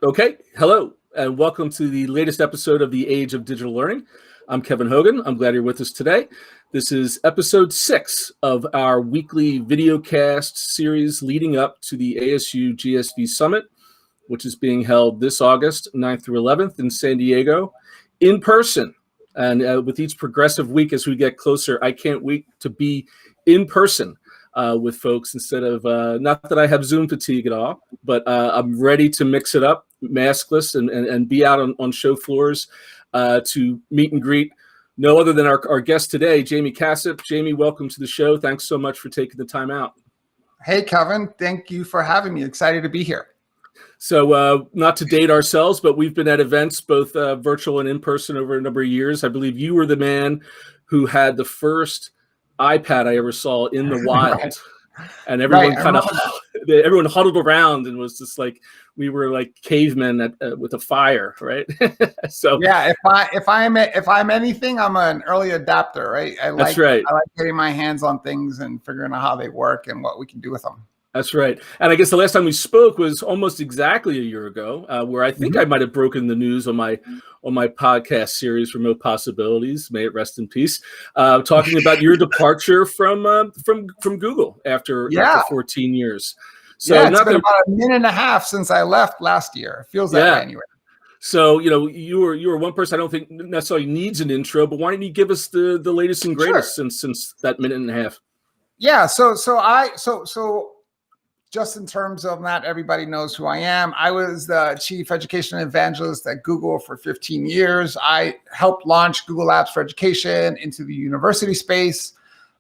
Okay, hello, and welcome to the latest episode of the Age of Digital Learning. I'm Kevin Hogan. I'm glad you're with us today. This is episode 6 of our weekly videocast series leading up to the ASU GSV Summit, which is being held this August 9th through 11th in San Diego in person. And with each progressive week as we get closer, I can't wait to be in person with folks instead of, not that I have Zoom fatigue at all, but I'm ready to mix it up, maskless, and be out on show floors to meet and greet no other than our guest today, Jaime Casap. Jaime, welcome to the show. Thanks so much for taking the time out. Hey, Kevin. Thank you for having me. Excited to be here. So not to date ourselves, but we've been at events, both virtual and in person, over a number of years. I believe you were the man who had the first iPad I ever saw in the wild. Right. And everyone everyone huddled around and was just like, we were like cavemen with a fire, right? So yeah, if I'm anything, I'm an early adapter, right? That's right. I like getting my hands on things and figuring out how they work and what we can do with them. That's right. And I guess the last time we spoke was almost exactly a year ago, where I think I might have broken the news on my podcast series, Remote Possibilities, may it rest in peace, talking about your departure from Google after 14 years. So it's been about a minute and a half since I left last year. It feels that way anyway. So, you were one person I don't think necessarily needs an intro, but why don't you give us the latest and greatest since that minute and a half? Yeah. So just in terms of not everybody knows who I am, I was the chief education evangelist at Google for 15 years. I helped launch Google Apps for Education into the university space.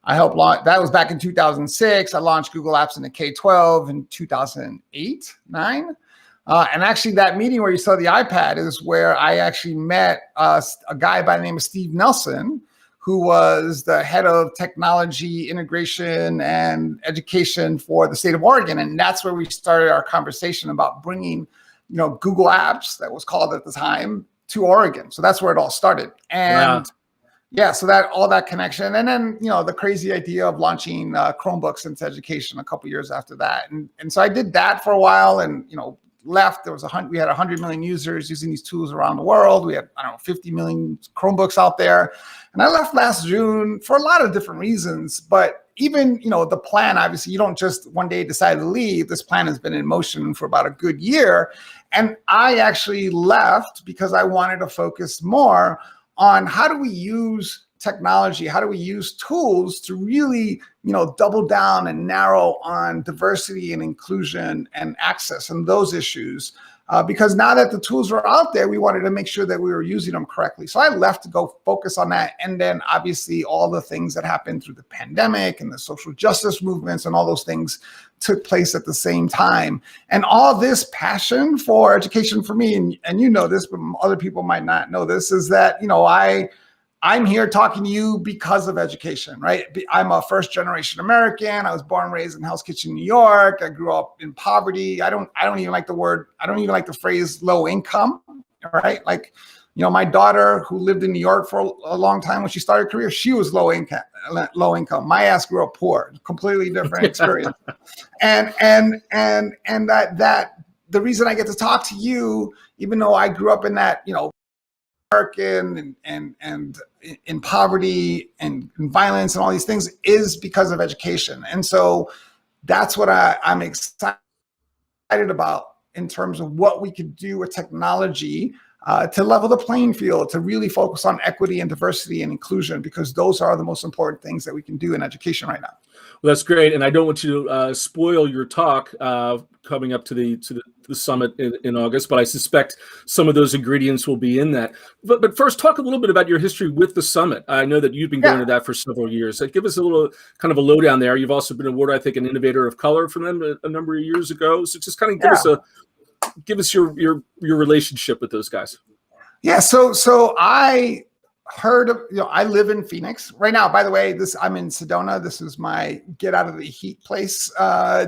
I helped launch, that was back in 2006. I launched Google Apps in the K-12 in 2008, 9. And actually that meeting where you saw the iPad is where I actually met a guy by the name of Steve Nelson, who was the head of technology integration and education for the state of Oregon. And that's where we started our conversation about bringing, Google Apps, that was called at the time, to Oregon. So that's where it all started. And so that all that connection. And then, the crazy idea of launching Chromebooks into education a couple years after that. And so I did that for a while and, left. We had 100 million users using these tools around the world. We had, 50 million Chromebooks out there. And I left last June for a lot of different reasons. But even, the plan, obviously, you don't just one day decide to leave. This plan has been in motion for about a good year. And I actually left because I wanted to focus more on how do we use technology, how do we use tools to really, double down and narrow on diversity and inclusion and access and those issues. Because now that the tools were out there, we wanted to make sure that we were using them correctly. So I left to go focus on that. And then obviously all the things that happened through the pandemic and the social justice movements and all those things took place at the same time. And all this passion for education for me, and you know this, but other people might not know this, is that, I'm here talking to you because of education, right? I'm a first generation American. I was born and raised in Hell's Kitchen, New York. I grew up in poverty. I don't even like the phrase low income, right? Like, my daughter who lived in New York for a long time when she started her career, she was low income. My ass grew up poor, completely different experience. and that the reason I get to talk to you, even though I grew up in that, American and in poverty and violence and all these things, is because of education. And so that's what I'm excited about in terms of what we could do with technology to level the playing field, to really focus on equity and diversity and inclusion, because those are the most important things that we can do in education right now. Well, that's great, and I don't want you to spoil your talk coming up to the summit in August, but I suspect some of those ingredients will be in that. But first, talk a little bit about your history with the summit. I know that you've been going to that for several years. Give us a little kind of a lowdown there. You've also been awarded, I think, an Innovator of Color from them a number of years ago. So just kind of give us your relationship with those guys. Yeah. So I heard of, I live in Phoenix right now. By the way, I'm in Sedona. This is my get out of the heat place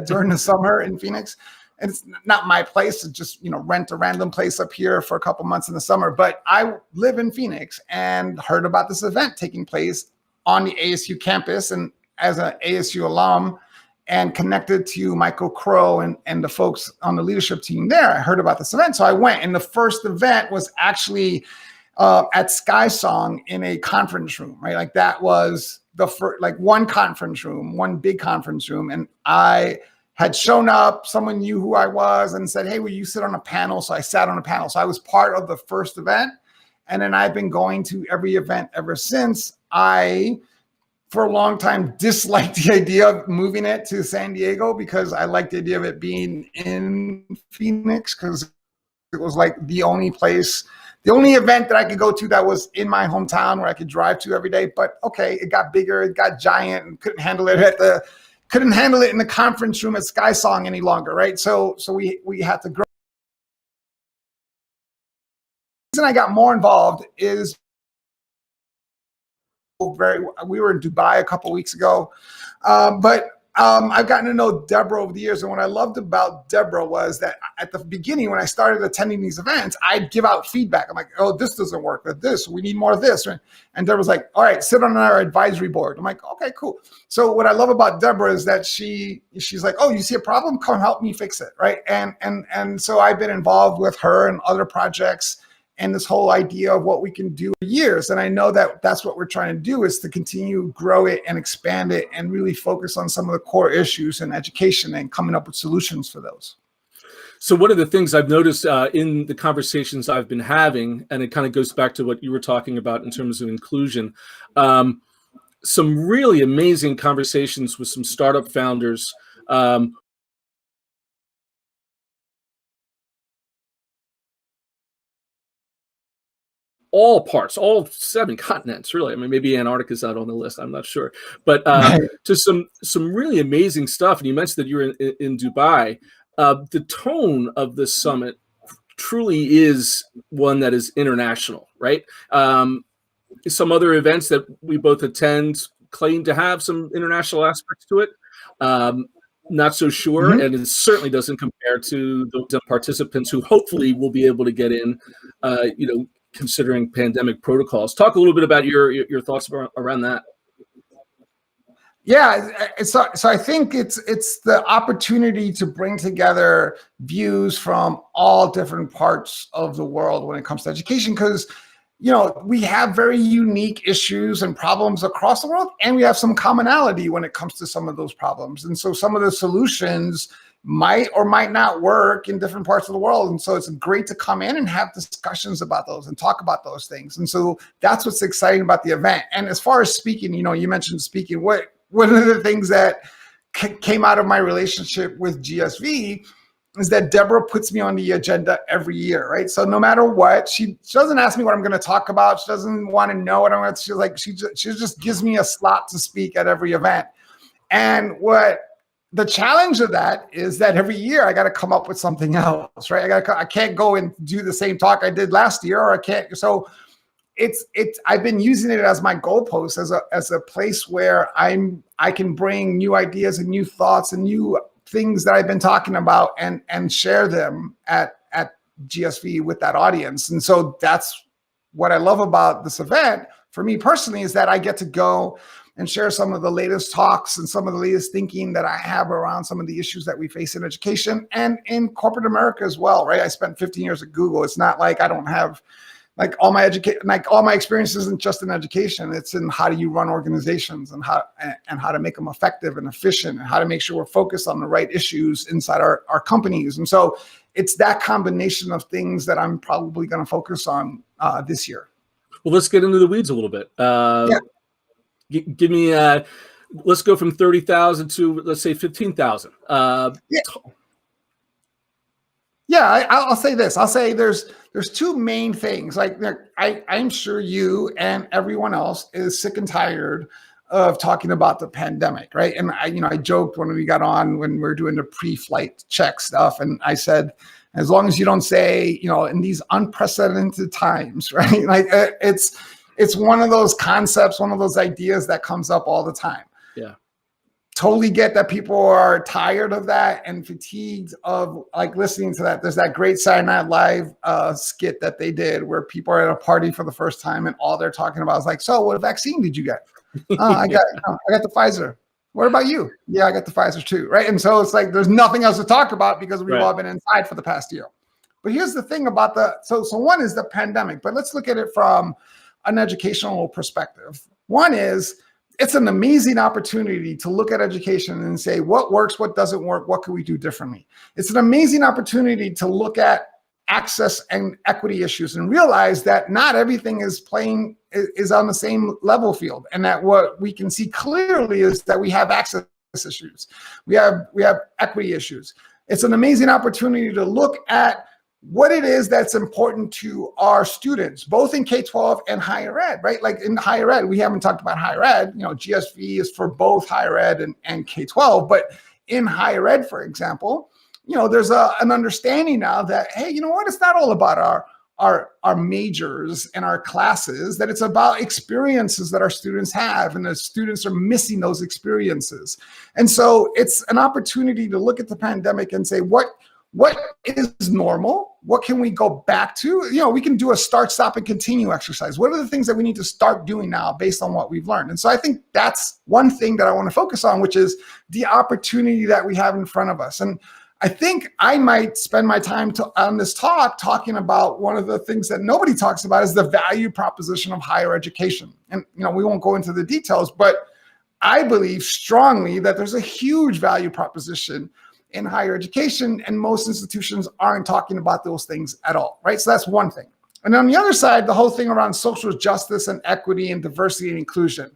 during the summer in Phoenix. And it's not my place to just, rent a random place up here for a couple months in the summer. But I live in Phoenix and heard about this event taking place on the ASU campus. And as an ASU alum and connected to Michael Crow and the folks on the leadership team there. I heard about this event, so I went. And the first event was actually at Sky Song in a conference room, right? Like that was the first, like one conference room, one big conference room. And I had shown up, someone knew who I was and said, hey, will you sit on a panel? So I sat on a panel. So I was part of the first event. And then I've been going to every event ever since. I, for a long time, disliked the idea of moving it to San Diego because I liked the idea of it being in Phoenix because it was like the only place, the only event that I could go to that was in my hometown where I could drive to every day. But okay, it got bigger, it got giant, and couldn't handle it in the conference room at Sky Song any longer, right? So we had to grow. The reason I got more involved is we were in Dubai a couple of weeks ago, but I've gotten to know Deborah over the years. And what I loved about Deborah was that at the beginning, when I started attending these events, I'd give out feedback. I'm like, oh, this doesn't work, but this, we need more of this. And Deborah's like, all right, sit on our advisory board. I'm like, okay, cool. So what I love about Deborah is that she's like, oh, you see a problem? Come help me fix it, right? And so I've been involved with her and other projects and this whole idea of what we can do for years. And I know that that's what we're trying to do, is to continue grow it and expand it and really focus on some of the core issues in education and coming up with solutions for those. So one of the things I've noticed in the conversations I've been having, and it kind of goes back to what you were talking about in terms of inclusion, some really amazing conversations with some startup founders, all parts, all 7 continents, really. I mean, maybe Antarctica's out on the list, I'm not sure. But just some really amazing stuff. And you mentioned that you were in Dubai. The tone of this summit truly is one that is international, right? Some other events that we both attend claim to have some international aspects to it. Not so sure, and it certainly doesn't compare to the participants who hopefully will be able to get in, considering pandemic protocols. Talk a little bit about your thoughts around that. Yeah, so I think it's the opportunity to bring together views from all different parts of the world when it comes to education, because we have very unique issues and problems across the world, and we have some commonality when it comes to some of those problems. And so some of the solutions might or might not work in different parts of the world. And so it's great to come in and have discussions about those and talk about those things. And so that's what's exciting about the event. And as far as speaking, you mentioned speaking, one of the things that came out of my relationship with GSV is that Deborah puts me on the agenda every year, right? So no matter what, she doesn't ask me what I'm going to talk about. She doesn't want to know what I'm going to, she just gives me a slot to speak at every event. And what the challenge of that is that every year I got to come up with something else, right? I can't go and do the same talk I did last year, or I can't. So I've been using it as my goalpost, as a place where I can bring new ideas and new thoughts and new things that I've been talking about and share them at GSV with that audience. And so that's what I love about this event for me personally, is that I get to go and share some of the latest talks and some of the latest thinking that I have around some of the issues that we face in education and in corporate America as well, right? I spent 15 years at Google. It's not like I don't have all my experience isn't just in education. It's in how do you run organizations and how to make them effective and efficient, and how to make sure we're focused on the right issues inside our companies. And so it's that combination of things that I'm probably going to focus on this year. Well, let's get into the weeds a little bit. Yeah. Give me, let's go from 30,000 to, let's say, 15,000. I'll say this. I'll say there's 2 main things. Like I'm sure you and everyone else is sick and tired of talking about the pandemic, right? And I joked when we got on, when we were doing the pre-flight check stuff, and I said, as long as you don't say, in these unprecedented times, right? Like it's one of those concepts, one of those ideas that comes up all the time. Yeah. Totally get that people are tired of that and fatigued of listening to that. There's that great Saturday Night Live skit that they did where people are at a party for the first time and all they're talking about is so what vaccine did you get? I got the Pfizer. What about you? Yeah, I got the Pfizer too, right? And so it's like there's nothing else to talk about because we've all been inside for the past year. But here's the thing about so one is the pandemic, but let's look at it from an educational perspective. One is it's an amazing opportunity to look at education and say what works, what doesn't work, what can we do differently. It's an amazing opportunity to look at access and equity issues and realize that not everything is on the same level field, and that what we can see clearly is that we have access issues, we have equity issues. It's an amazing opportunity to look at what it is that's important to our students, both in K-12 and higher ed, right? Like in higher ed, we haven't talked about higher ed. GSV is for both higher ed and K-12, but in higher ed, for example, there's an understanding now that, hey, you know what? It's not all about our majors and our classes, that it's about experiences that our students have, and the students are missing those experiences. And so it's an opportunity to look at the pandemic and say, what is normal? What can we go back to? We can do a start, stop, and continue exercise. What are the things that we need to start doing now based on what we've learned? And so I think that's one thing that I want to focus on, which is the opportunity that we have in front of us. And I think I might spend my time on this talk talking about one of the things that nobody talks about is the value proposition of higher education. And, we won't go into the details, but I believe strongly that there's a huge value proposition in higher education, and most institutions aren't talking about those things at all, right? So that's one thing. And on the other side, the whole thing around social justice and equity and diversity and inclusion.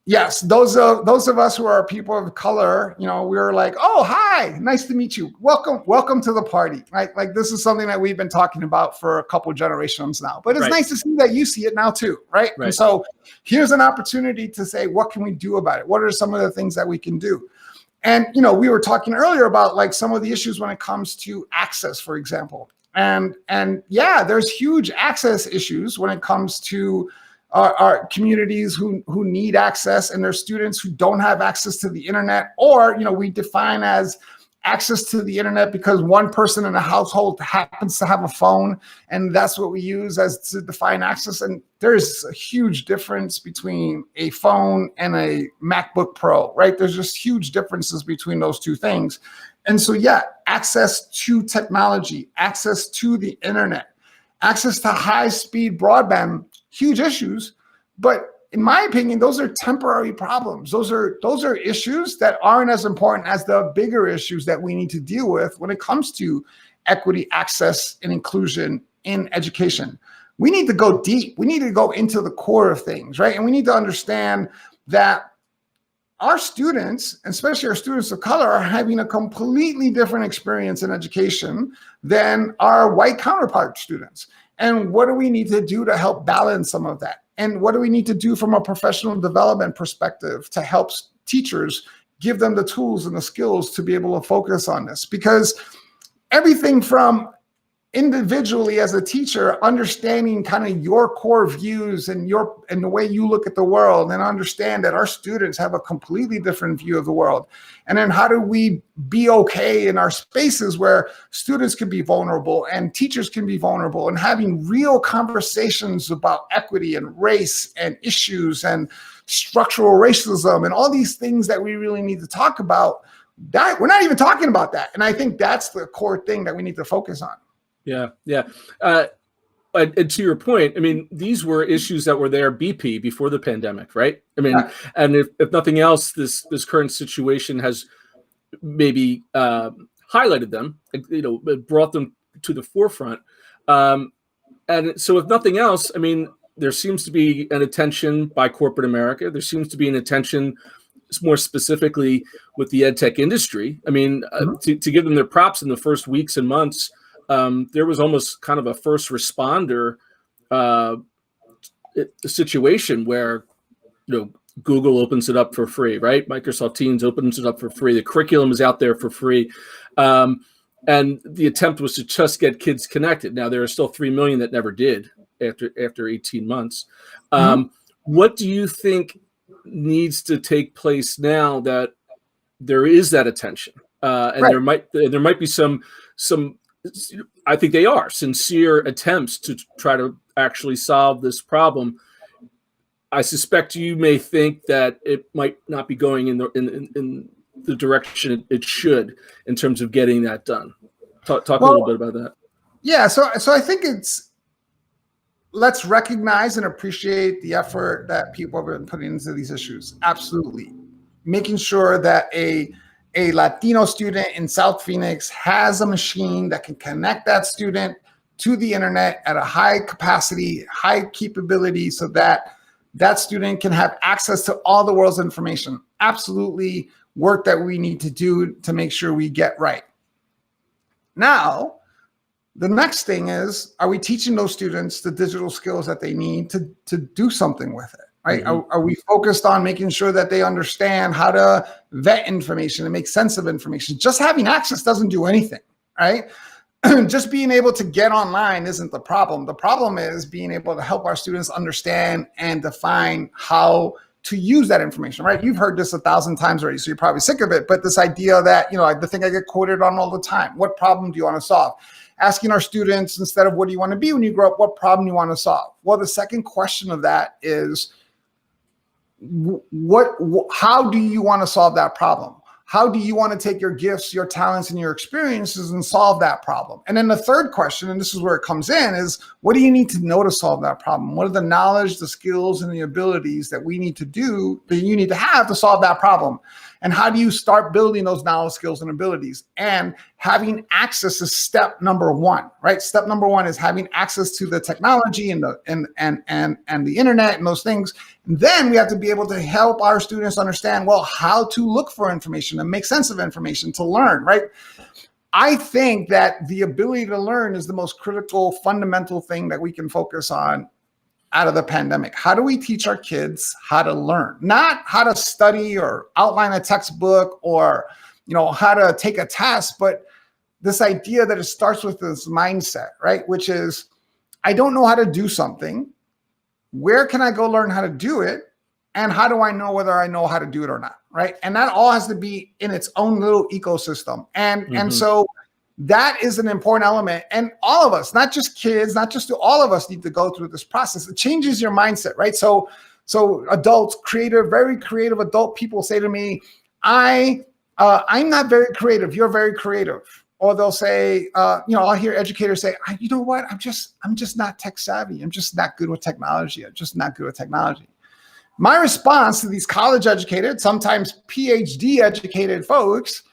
Yes, those of us who are people of color, we're like, oh, hi, nice to meet you. Welcome to the party, right? Like this is something that we've been talking about for a couple generations now, but it's nice to see that you see it now too, right? And so here's an opportunity to say, what can we do about it? What are some of the things that we can do? And, we were talking earlier about like some of the issues when it comes to access, for example. And yeah, there's huge access issues when it comes to our communities who need access, and there's students who don't have access to the internet, or, we define as access to the internet because one person in a household happens to have a phone, and that's what we use as to define access. And there's a huge difference between a phone and a MacBook Pro, right? There's just huge differences between those two things. And so, yeah, access to technology, access to the internet, access to high-speed broadband, huge issues. But in my opinion, those are temporary problems. Those are issues that aren't as important as the bigger issues that we need to deal with when it comes to equity, access, and inclusion in education. We need to go deep. We need to go into the core of things, right? And we need to understand that our students, especially our students of color, are having a completely different experience in education than our white counterpart students. And what do we need to do to help balance some of that? And what do we need to do from a professional development perspective to help teachers give them the tools and the skills to be able to focus on this? Because everything from individually as a teacher, understanding kind of your core views and the way you look at the world, and understand that our students have a completely different view of the world. And then how do we be okay in our spaces where students can be vulnerable and teachers can be vulnerable, and having real conversations about equity and race and issues and structural racism and all these things that we really need to talk about. That we're not even talking about that. And I think that's the core thing that we need to focus on. Yeah. And to your point, I mean, these were issues that were there before the pandemic, right? I mean, and if nothing else, this current situation has maybe highlighted them, brought them to the forefront. And so if nothing else, I mean, there seems to be an attention by corporate America. There seems to be an attention more specifically with the ed tech industry. I mean, to give them their props in the first weeks and months, there was almost kind of a first responder situation where, Google opens it up for free, right? Microsoft Teams opens it up for free. The curriculum is out there for free. And the attempt was to just get kids connected. Now, there are still 3 million that never did after 18 months. What do you think needs to take place now that there is that attention? And there might be some, I think they are sincere attempts to try to actually solve this problem. I suspect you may think that it might not be going in the direction it should in terms of getting that done. Talk a little bit about that. Yeah, so I think let's recognize and appreciate the effort that people have been putting into these issues. Absolutely. Making sure that a Latino student in South Phoenix has a machine that can connect that student to the internet at a high capacity, high capability, so that that student can have access to all the world's information. Absolutely work that we need to do to make sure we get right. Now, the next thing is, are we teaching those students the digital skills that they need to do something with it, right? Mm-hmm. Are we focused on making sure that they understand how to vet information and make sense of information? Just having access doesn't do anything, right? Just being able to get online isn't the problem. The problem is being able to help our students understand and define how to use that information, right? You've heard this 1,000 times already, so you're probably sick of it, but this idea that, the thing I get quoted on all the time, what problem do you want to solve? Asking our students, instead of what do you want to be when you grow up, what problem do you want to solve? Well, the second question of that is, how do you want to solve that problem? How do you want to take your gifts, your talents, and your experiences and solve that problem? And then the third question, and this is where it comes in, is what do you need to know to solve that problem? What are the knowledge, the skills, and the abilities that we need to do, that you need to have to solve that problem? And how do you start building those knowledge, skills, and abilities? And having access is step number one, right? Step number one is having access to the technology and the internet and those things. And then we have to be able to help our students understand, well, how to look for information and make sense of information to learn, right? I think that the ability to learn is the most critical, fundamental thing that we can focus on out of the pandemic. How do we teach our kids how to learn? Not how to study or outline a textbook or, how to take a test, but this idea that it starts with this mindset, right? Which is, I don't know how to do something. Where can I go learn how to do it? And how do I know whether I know how to do it or not, right? And that all has to be in its own little ecosystem. And so that is an important element. And all of us, not just kids, not just all of us need to go through this process. It changes your mindset, right? So adults, very creative adult people say to me, I'm not very creative. You're very creative. Or they'll say, I'll hear educators say, you know what? I'm just not tech savvy. I'm just not good with technology. My response to these college educated, sometimes PhD educated folks,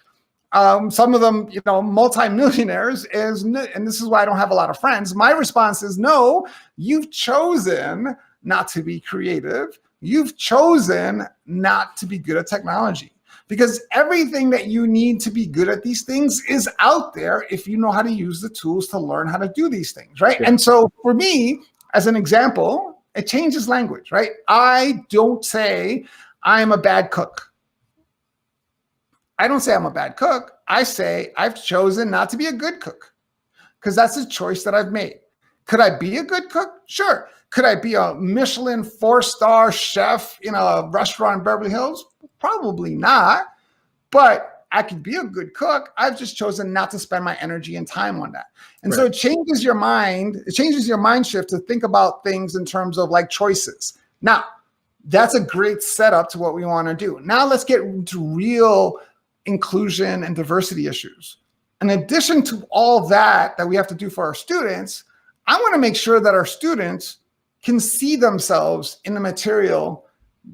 some of them, multimillionaires, and this is why I don't have a lot of friends. My response is, no, you've chosen not to be creative. You've chosen not to be good at technology, because everything that you need to be good at these things is out there if you know how to use the tools to learn how to do these things, right? Yeah. And so for me, as an example, it changes language, right? I don't say I'm a bad cook. I don't say I'm a bad cook. I say I've chosen not to be a good cook, because that's a choice that I've made. Could I be a good cook? Sure. Could I be a Michelin 4-star chef in a restaurant in Beverly Hills? Probably not. But I could be a good cook. I've just chosen not to spend my energy and time on that. And so it changes your mind. It changes your mind shift to think about things in terms of like choices. Now, that's a great setup to what we want to do. Now let's get into real inclusion and diversity issues. In addition to all that we have to do for our students, I want to make sure that our students can see themselves in the material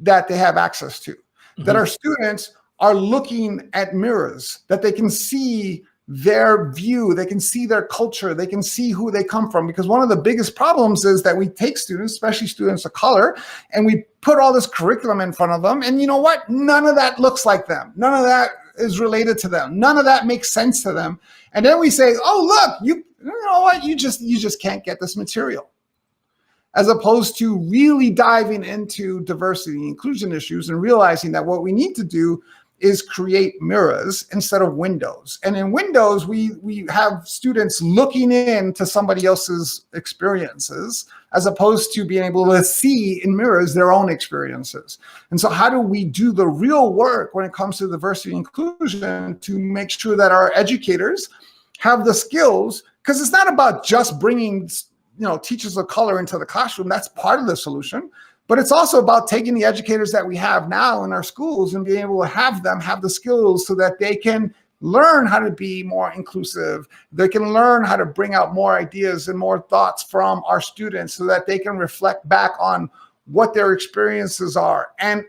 that they have access to, that our students are looking at mirrors, that they can see their view, they can see their culture, they can see who they come from. Because one of the biggest problems is that we take students, especially students of color, and we put all this curriculum in front of them. And you know what? None of that looks like them. None of that is related to them. None of that makes sense to them. And then we say, oh, look, you know what? You just can't get this material. As opposed to really diving into diversity and inclusion issues and realizing that what we need to do is create mirrors instead of windows. And in windows, we have students looking into somebody else's experiences, as opposed to being able to see in mirrors their own experiences. And so how do we do the real work when it comes to diversity and inclusion to make sure that our educators have the skills? Because it's not about just bringing teachers of color into the classroom. That's part of the solution. But it's also about taking the educators that we have now in our schools and being able to have them have the skills so that they can learn how to be more inclusive. They can learn how to bring out more ideas and more thoughts from our students so that they can reflect back on what their experiences are and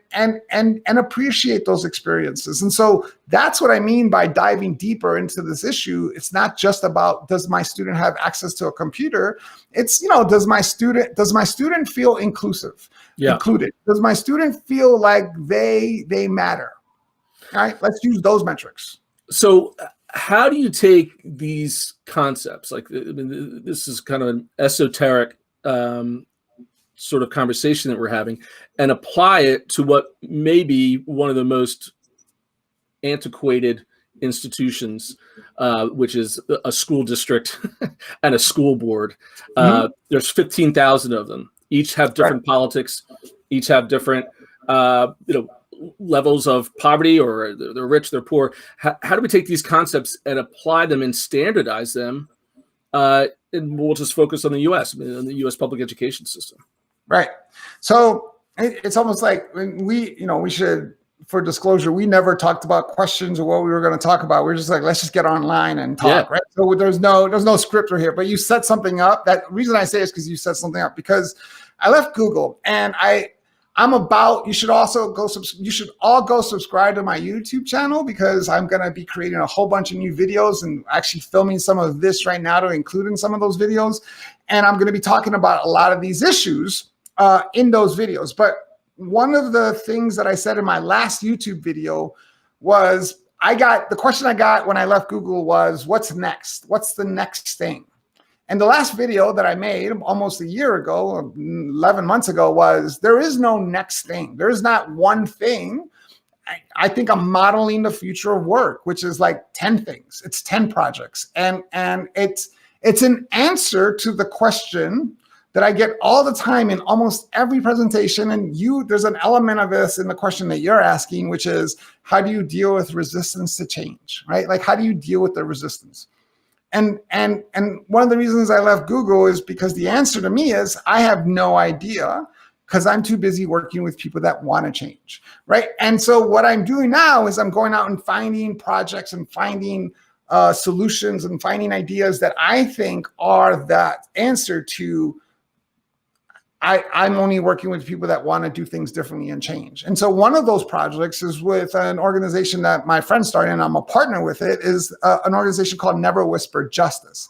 appreciate those experiences. And so that's what I mean by diving deeper into this issue. It's not just about, does my student have access to a computer? It's, does my student feel inclusive, included? Does my student feel like they matter? All right, let's use those metrics. So how do you take these concepts? Like, I mean, this is kind of an esoteric sort of conversation that we're having, and apply it to what may be one of the most antiquated institutions, which is a school district and a school board. There's 15,000 of them. Each have different politics. Each have different, levels of poverty, or they're rich, they're poor. How do we take these concepts and apply them and standardize them? And we'll just focus on the U.S., on the U.S. public education system. Right. So it's almost like when we should, for disclosure, we never talked about questions or what we were going to talk about. We're just like, let's just get online and talk, right? So there's no script here, but you set something up. That reason I say is because you set something up, because I left Google and you should all go subscribe to my YouTube channel, because I'm going to be creating a whole bunch of new videos and actually filming some of this right now to include in some of those videos. And I'm going to be talking about a lot of these issues in those videos. But one of the things that I said in my last YouTube video was, the question I got when I left Google was, what's next? What's the next thing? And the last video that I made almost a year ago, 11 months ago, was, there is no next thing. There is not one thing. I think I'm modeling the future of work, which is like 10 things. It's 10 projects. And it's an answer to the question that I get all the time in almost every presentation. And there's an element of this in the question that you're asking, which is, how do you deal with resistance to change, right? Like, how do you deal with the resistance? And one of the reasons I left Google is because the answer to me is, I have no idea, because I'm too busy working with people that want to change, right? And so what I'm doing now is I'm going out and finding projects and finding solutions and finding ideas that I think are that answer to, I'm only working with people that want to do things differently and change. And so one of those projects is with an organization that my friend started, and I'm a partner with it, is an organization called Never Whisper Justice.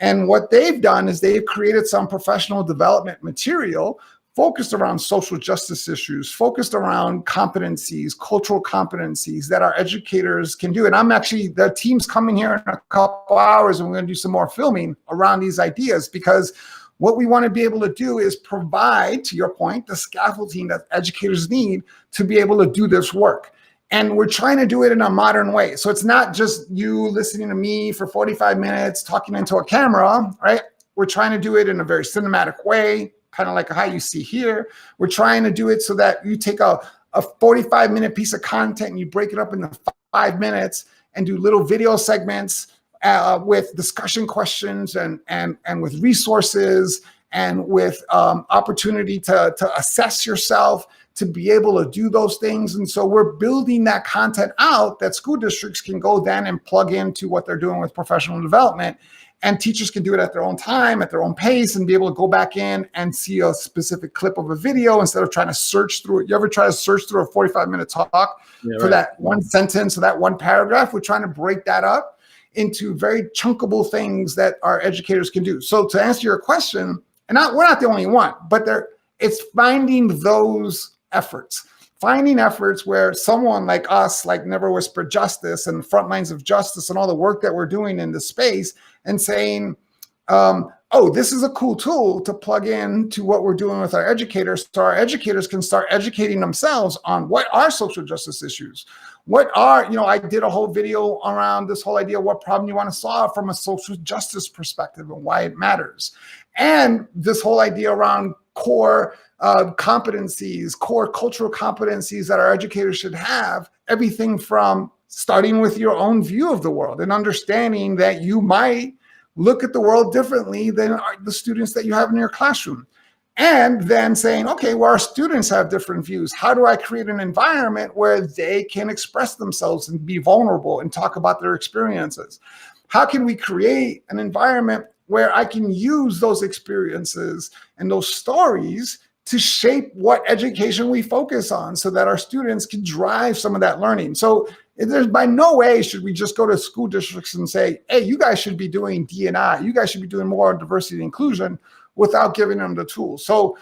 And what they've done is they've created some professional development material focused around social justice issues, focused around competencies, cultural competencies that our educators can do. And the team's coming here in a couple hours, and we're going to do some more filming around these ideas, because what we want to be able to do is provide, to your point, the scaffolding that educators need to be able to do this work. And we're trying to do it in a modern way. So it's not just you listening to me for 45 minutes talking into a camera, right? We're trying to do it in a very cinematic way, kind of like how you see here. We're trying to do it so that you take a 45-minute piece of content and you break it up into 5 minutes and do little video segments with discussion questions and with resources and with opportunity to assess yourself, to be able to do those things. And so we're building that content out that school districts can go then and plug into what they're doing with professional development. And teachers can do it at their own time, at their own pace, and be able to go back in and see a specific clip of a video instead of trying to search through it. You ever try to search through a 45-minute talk for that one sentence or that one paragraph? We're trying to break that up into very chunkable things that our educators can do. So to answer your question, and we're not the only one, but it's finding those efforts. Finding efforts where someone like us, like Never Whisper Justice and Front Lines of Justice and all the work that we're doing in this space, and saying, oh, this is a cool tool to plug in to what we're doing with our educators, so our educators can start educating themselves on what are social justice issues. I did a whole video around this whole idea of what problem you want to solve from a social justice perspective and why it matters. And this whole idea around core competencies, core cultural competencies that our educators should have, everything from starting with your own view of the world and understanding that you might look at the world differently than the students that you have in your classroom. And then saying, okay, well, our students have different views. How do I create an environment where they can express themselves and be vulnerable and talk about their experiences? How can we create an environment where I can use those experiences and those stories to shape what education we focus on so that our students can drive some of that learning? So there's by no way should we just go to school districts and say, hey, you guys should be doing D&I. You guys should be doing more diversity and inclusion without giving them the tools. So,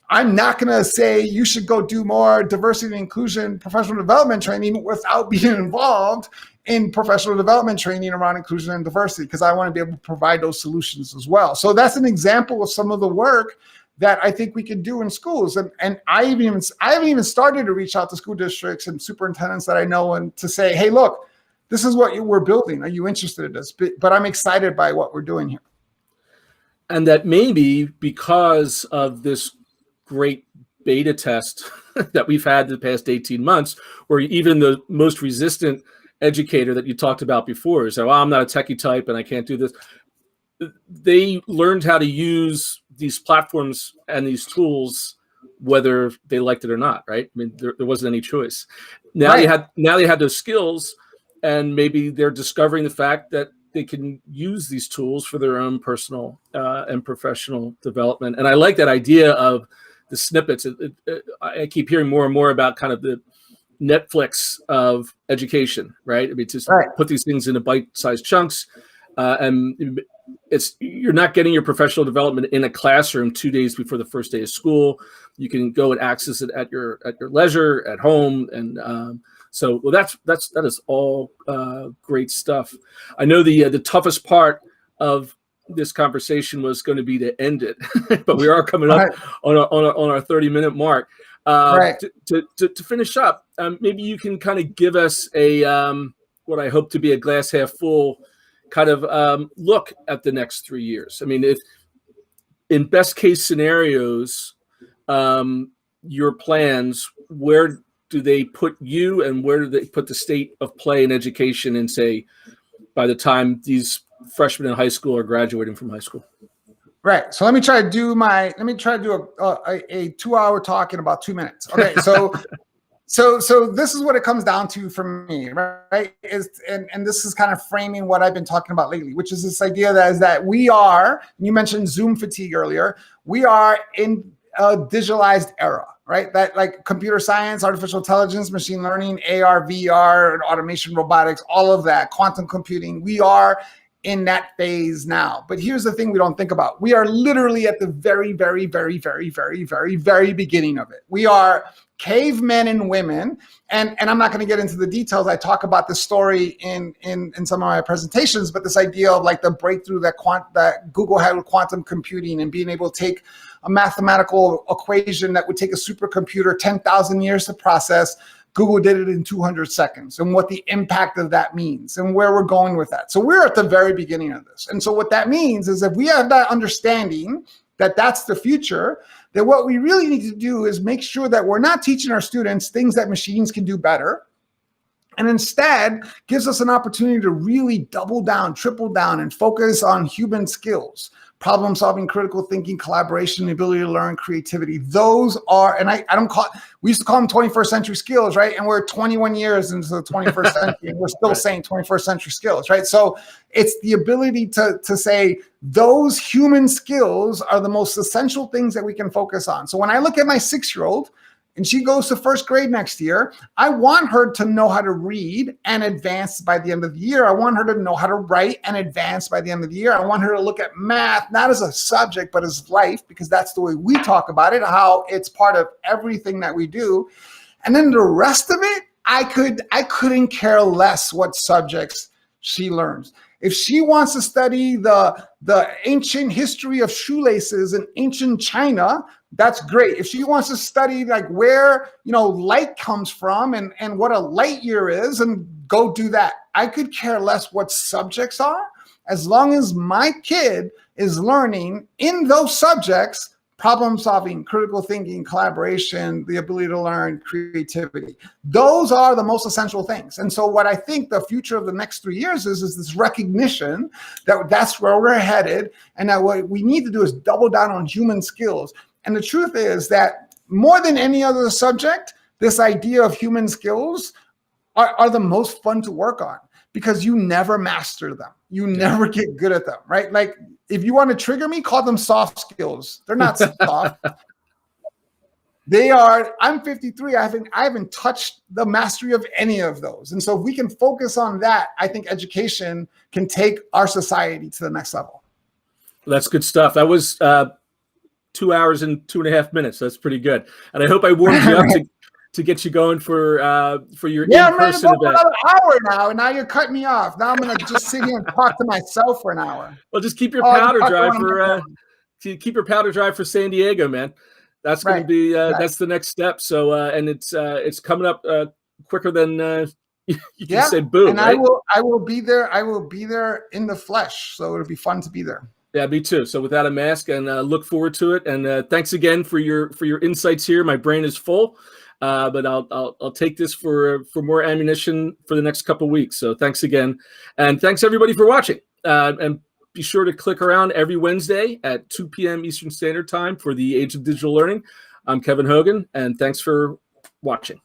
I'm not going to say you should go do more diversity and inclusion professional development training without being involved in professional development training around inclusion and diversity, because I want to be able to provide those solutions as well. So that's an example of some of the work that I think we can do in schools. And I haven't even started to reach out to school districts and superintendents that I know and to say, hey, look, this is what we're building. Are you interested in this? But I'm excited by what we're doing here. And that maybe because of this great beta test that we've had the past 18 months, where even the most resistant educator that you talked about before is, I'm not a techie type and I can't do this. They learned how to use these platforms and these tools, whether they liked it or not, right? I mean, there wasn't any choice. Now they had those skills, and maybe they're discovering the fact that they can use these tools for their own personal and professional development. And I like that idea of the snippets. I keep hearing more and more about kind of the Netflix of education, right? I mean, just put these things into bite-sized chunks, and you're not getting your professional development in a classroom 2 days before the first day of school. You can go and access it at your leisure at home, and that is all great stuff. I know the toughest part of this conversation was going to be to end it, but we are coming up on our 30-minute mark. To finish up, maybe you can kind of give us a what I hope to be a glass half full kind of look at the next 3 years. I mean, if in best case scenarios, your plans, where do they put you and where do they put the state of play in education and say by the time these freshmen in high school are graduating from high school? Right. So let me try to do a 2-hour talk in about 2 minutes. Okay. So this is what it comes down to for me, right? And this is kind of framing what I've been talking about lately, which is this idea that we are, you mentioned Zoom fatigue earlier, we are in a digitalized era, right? That like computer science, artificial intelligence, machine learning, AR, VR, automation, robotics, all of that, quantum computing, we are in that phase now. But here's the thing we don't think about. We are literally at the very, very, very, very, very, very, very beginning of it. We are cavemen and women. And I'm not going to get into the details. I talk about the story in some of my presentations, but this idea of like the breakthrough that Google had with quantum computing and being able to take a mathematical equation that would take a supercomputer 10,000 years to process. Google did it in 200 seconds, and what the impact of that means and where we're going with that. So we're at the very beginning of this. And so what that means is if we have that understanding that that's the future, then what we really need to do is make sure that we're not teaching our students things that machines can do better, and instead gives us an opportunity to really double down, triple down, and focus on human skills. Problem solving, critical thinking, collaboration, the ability to learn, creativity. Those are, and I don't call, we used to call them 21st century skills, right? And we're 21 years into the 21st century and we're still saying 21st century skills, right? So it's the ability to say those human skills are the most essential things that we can focus on. So when I look at my 6-year-old, and she goes to first grade next year, I want her to know how to read and advance by the end of the year. I want her to know how to write and advance by the end of the year. I want her to look at math, not as a subject, but as life, because that's the way we talk about it, how it's part of everything that we do. And then the rest of it, I couldn't care less what subjects she learns. If she wants to study the ancient history of shoelaces in ancient China, that's great. If she wants to study like where, light comes from and what a light year is, and go do that. I could care less what subjects are, as long as my kid is learning in those subjects problem solving, critical thinking, collaboration, the ability to learn, creativity. Those are the most essential things. And so what I think the future of the next 3 years is this recognition that that's where we're headed. And that what we need to do is double down on human skills. And the truth is that more than any other subject, this idea of human skills are the most fun to work on, because you never master them. You never get good at them, right? Like, if you want to trigger me, call them soft skills. They're not soft. They are. I'm 53. I haven't touched the mastery of any of those. And so if we can focus on that, I think education can take our society to the next level. That's good stuff. That was 2 hours and 2.5 minutes. That's pretty good. And I hope I warmed you up to get you going for your in-person I'm ready to go for event. another hour now, and now you're cutting me off. Now I'm going to just sit here and talk to myself for an hour. Well, just keep your powder dry for San Diego, man. That's going to be that's the next step. So and it's coming up quicker than you can say boo. And right? I will be there. I will be there in the flesh. So it'll be fun to be there. Yeah, me too. So without a mask, and look forward to it. And thanks again for your insights here. My brain is full. But I'll take this for more ammunition for the next couple of weeks. So thanks again, and thanks everybody for watching. And be sure to click around every Wednesday at 2 p.m. Eastern Standard Time for the Age of Digital Learning. I'm Kevin Hogan, and thanks for watching.